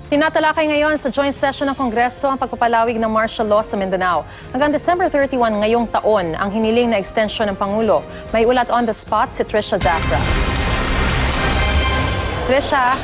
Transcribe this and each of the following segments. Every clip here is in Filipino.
Tinatalakay ngayon sa joint session ng Kongreso ang pagpapalawig ng martial law sa Mindanao. Hanggang December 31 ngayong taon ang hiniling na extension ng Pangulo. May ulat on the spot si Trisha Zafra. Trisha.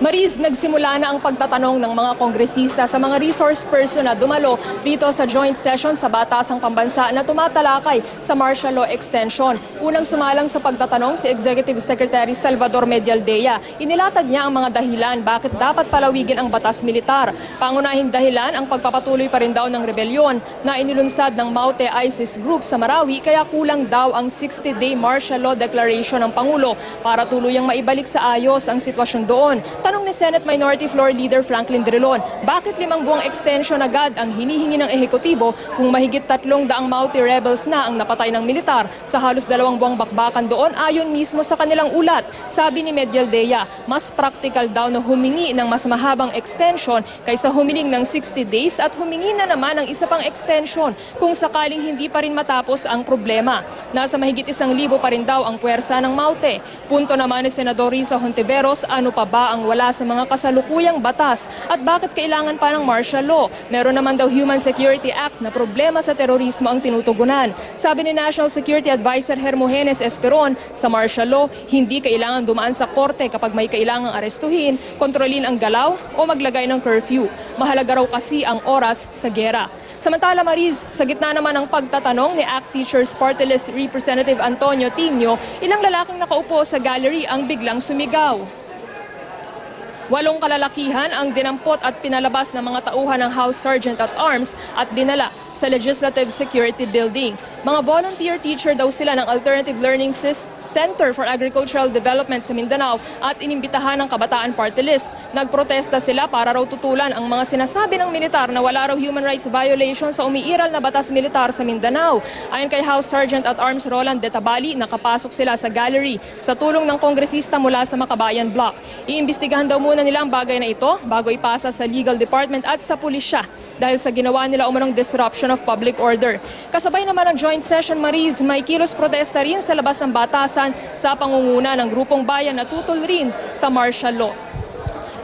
Mariz, nagsimula na ang pagtatanong ng mga kongresista sa mga resource person na dumalo dito sa joint session sa Batasang Pambansa na tumatalakay sa martial law extension. Unang sumalang sa pagtatanong si Executive Secretary Salvador Medialdea. Inilatag niya ang mga dahilan bakit dapat palawigin ang batas militar. Pangunahing dahilan ang pagpapatuloy pa rin daw ng rebelyon na inilunsad ng Maute ISIS group sa Marawi, kaya kulang daw ang 60-day martial law declaration ng Pangulo para tuluyang maibalik sa ayos ang sitwasyon doon. Tanong ni Senate Minority Floor Leader Franklin Drilon, bakit 5 buwang extension agad ang hinihingi ng ehekutibo kung mahigit 300 Maute rebels na ang napatay ng militar sa halos 2 buwang bakbakan doon ayon mismo sa kanilang ulat. Sabi ni Medialdea, mas practical daw na humingi ng mas mahabang extension kaysa humiling ng 60 days at humingi na naman ng isa pang extension kung sakaling hindi pa rin matapos ang problema. Nasa mahigit 1,000 pa rin daw ang puwersa ng Maute. Punto naman ni Senador Risa Hontiveros, ano pa ba ang wala sa mga kasalukuyang batas at bakit kailangan pa ng martial law? Meron naman daw Human Security Act na problema sa terorismo ang tinutugunan. Sabi ni National Security Advisor Hermogenes Esperon, sa martial law, hindi kailangan dumaan sa korte kapag may kailangang arestuhin, kontrolin ang galaw o maglagay ng curfew. Mahalaga raw kasi ang oras sa gera. Samantala Mariz, sa gitna naman ng pagtatanong ni ACT Teachers Party List Representative Antonio Tinio, ilang lalaking nakaupo sa gallery ang biglang sumigaw. 8 kalalakihan ang dinampot at pinalabas ng mga tauhan ng House Sergeant at Arms at dinala sa Legislative Security Building. Mga volunteer teacher daw sila ng Alternative Learning Center for Agricultural Development sa Mindanao at inimbitahan ng Kabataan Party List. Nagprotesta sila para raw tutulan ang mga sinasabi ng militar na wala raw human rights violation sa umiiral na batas militar sa Mindanao. Ayon kay House Sergeant at Arms Roland De Tabali, nakapasok sila sa gallery sa tulong ng kongresista mula sa Makabayan Block. Iimbestigahan daw muna nila ang bagay na ito bago ipasa sa Legal Department at sa pulisya dahil sa ginawa nila umunong disruption of public order. Kasabay naman ng joint session Mariz, may kilos protesta rin sa labas ng batasan sa pangunguna ng grupong bayan na tutol rin sa martial law.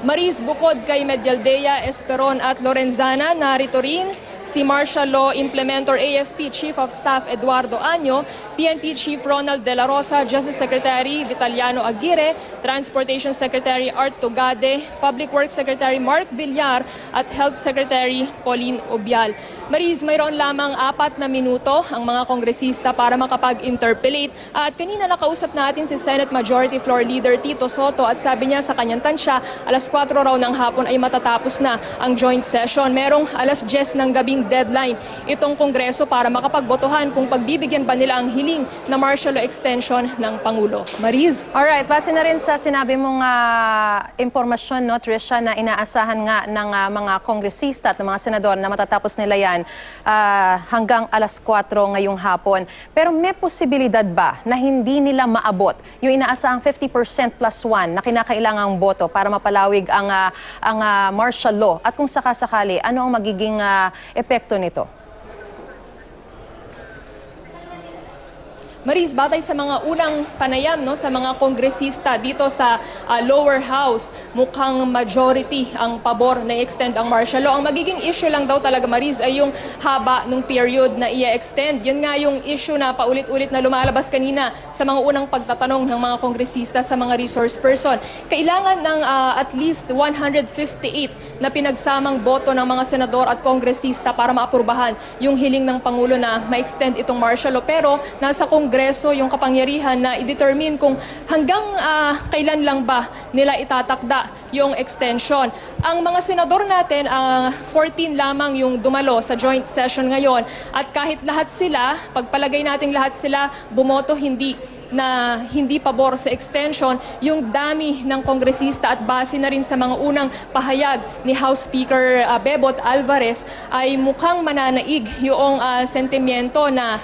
Mariz, bukod kay Medialdea, Esperon at Lorenzana, narito rin si Martial Law Implementor AFP Chief of Staff Eduardo Año, PNP Chief Ronald De La Rosa, Justice Secretary Vitaliano Aguirre, Transportation Secretary Art Tugade, Public Works Secretary Mark Villar at Health Secretary Pauline Obial. Mariz, mayroon lamang 4 na minuto ang mga kongresista para makapag-interpellate at kanina nakausap natin si Senate Majority Floor Leader Tito Soto at sabi niya sa kanyang tansya, alas 4 raw ng hapon ay matatapos na ang joint session. Merong alas 10 ng gabing deadline itong Kongreso para makapagbotohan kung pagbibigyan ba nila ang hiling na martial law extension ng Pangulo. Mariz? Alright, base na rin sa sinabi mong impormasyon, no, Trisha, na inaasahan nga ng mga kongresista at ng mga senador na matatapos nila yan hanggang alas 4 ngayong hapon. Pero may posibilidad ba na hindi nila maabot yung inaasahang 50% plus 1 na kinakailangang boto para mapalawig ang martial law? At kung sakasakali, ano ang magiging epekto nito? Mariz, batay sa mga unang panayam sa mga kongresista dito sa lower house, mukhang majority ang pabor na i-extend ang martial law. Ang magiging issue lang daw talaga, Mariz, ay yung haba ng period na i-extend. Yun nga yung issue na paulit-ulit na lumalabas kanina sa mga unang pagtatanong ng mga kongresista sa mga resource person. Kailangan ng at least 158 na pinagsamang boto ng mga senador at kongresista para maaprubahan yung hiling ng Pangulo na ma-extend itong martial law. Pero nasa Kongreso yung kapangyarihan na i-determine kung hanggang kailan lang ba nila itatakda yung extension. Ang mga senador natin, 14 lamang yung dumalo sa joint session ngayon at kahit lahat sila, pagpalagay natin lahat sila bumoto hindi pabor sa extension, yung dami ng kongresista at base na rin sa mga unang pahayag ni House Speaker Bebot Alvarez ay mukhang mananaig yung sentimiento na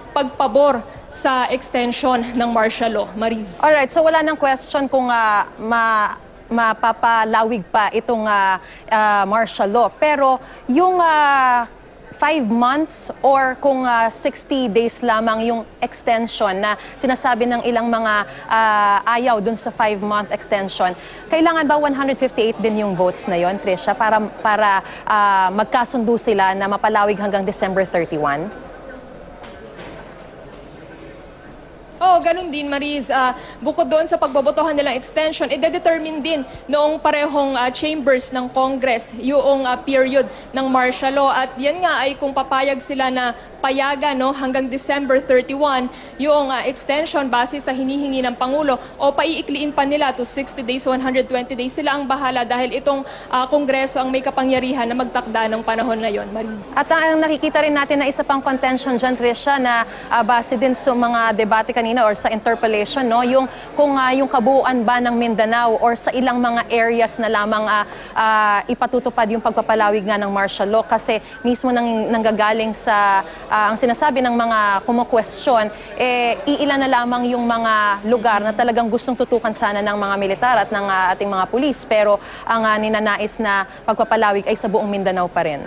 pagpabor sa extension ng martial law. Mariz. Alright, so wala nang question kung mapapalawig pa itong martial law. Pero yung 5 months or kung 60 days lamang yung extension na sinasabi ng ilang mga ayaw dun sa 5-month extension. Kailangan ba 158 din yung votes na yon, Trisha, para magkasundo sila na mapalawig hanggang December 31? Oo, ganun din, Mariz. Bukod doon sa pagbobotohan nilang extension, i-determine din noong parehong chambers ng Congress yung period ng martial law. At yan nga ay kung papayag sila na payagan hanggang December 31 yung extension base sa hinihingi ng Pangulo o paiikliin pa nila to 60 days, 120 days. Sila ang bahala dahil itong Kongreso ang may kapangyarihan na magtakda ng panahon na yon, Mariz. At ang nakikita rin natin na isa pang contention dyan, Trisha, na base din sa mga debate kanina or sa interpellation, yung kung yung kabuuan ba ng Mindanao or sa ilang mga areas na lamang ipatutupad yung pagpapalawig nga ng martial law, kasi mismo nanggagaling sa ang sinasabi ng mga kumo-question, iilan na lamang yung mga lugar na talagang gustong tutukan sana ng mga militar at ng ating mga pulis, pero ang ninanais na pagpapalawig ay sa buong Mindanao pa rin.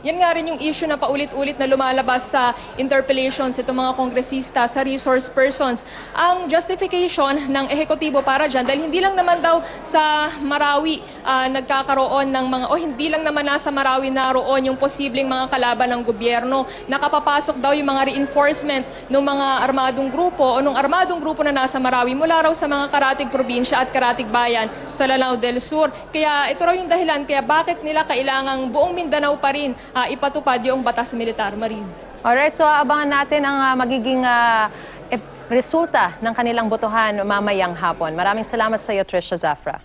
Yan nga rin yung issue na paulit-ulit na lumalabas sa interpellations itong mga kongresista sa resource persons. Ang justification ng ehekutibo para dyan, dahil hindi lang naman daw sa Marawi nagkakaroon ng mga, o hindi lang naman nasa Marawi naroon yung posibleng mga kalaban ng gobyerno. Nakapapasok daw yung mga reinforcement ng mga armadong grupo o nung armadong grupo na nasa Marawi mula raw sa mga karatig probinsya at karatig bayan sa Lanao del Sur. Kaya ito raw yung dahilan kaya bakit nila kailangang buong Mindanao pa rin ipatupad yung batas militar, Mariz. Alright, so abangan natin ang magiging resulta ng kanilang botohan mamayang hapon. Maraming salamat sa iyo, Trisha Zafra.